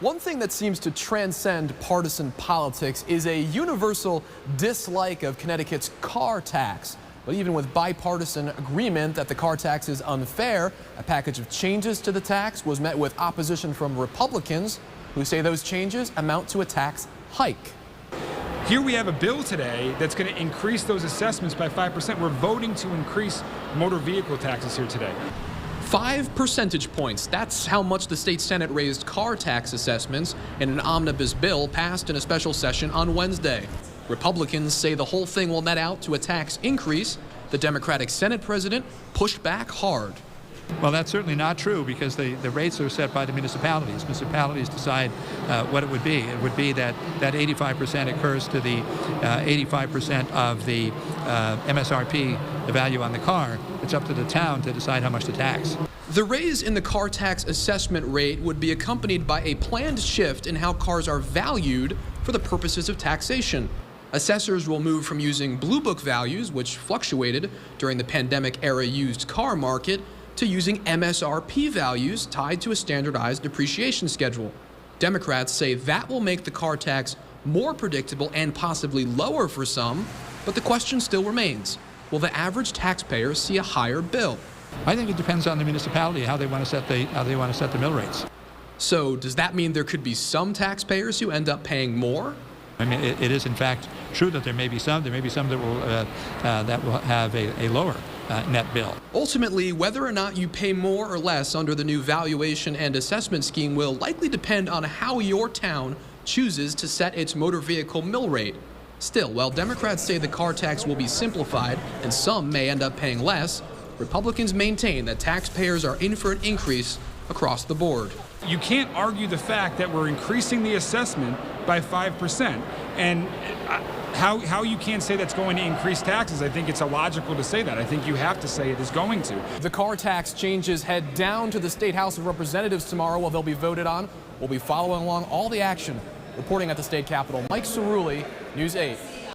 One thing that seems to transcend partisan politics is a universal dislike of Connecticut's car tax. But even with bipartisan agreement that the car tax is unfair, a package of changes to the tax was met with opposition from Republicans who say those changes amount to a tax hike. Here we have a bill today that's going to increase those assessments by 5%. We're voting to increase motor vehicle taxes here today. 5 percentage points. That's how much the state Senate raised car tax assessments in an omnibus bill passed in a special session on Wednesday. Republicans say the whole thing will net out to a tax increase. The Democratic Senate president pushed back hard. Well, that's certainly not true because the rates are set by the municipalities. Municipalities decide what it would be. It would be that 85% occurs to the 85% of the MSRP, the value on the car. It's up to the town to decide how much to tax. The raise in the car tax assessment rate would be accompanied by a planned shift in how cars are valued for the purposes of taxation. Assessors will move from using Blue Book values, which fluctuated during the pandemic-era used car market, to using MSRP values tied to a standardized depreciation schedule. Democrats say that will make the car tax more predictable and possibly lower for some, but the question still remains. Will the average taxpayer see a higher bill? I think it depends on the municipality how they want to set the mill rates. So does that mean there could be some taxpayers who end up paying more? I mean, it is in fact true that there may be some that will have a lower net bill. Ultimately, whether or not you pay more or less under the new valuation and assessment scheme will likely depend on how your town chooses to set its motor vehicle mill rate. Still, while Democrats say the car tax will be simplified and some may end up paying less, Republicans maintain that taxpayers are in for an increase across the board. You can't argue the fact that we're increasing the assessment by 5%. And how you can't say that's going to increase taxes, I think it's illogical to say that. I think you have to say it is going to. The car tax changes head down to the State House of Representatives tomorrow where they'll be voted on. We'll be following along all the action. Reporting at the state capitol, Mike Cerulli, News 8.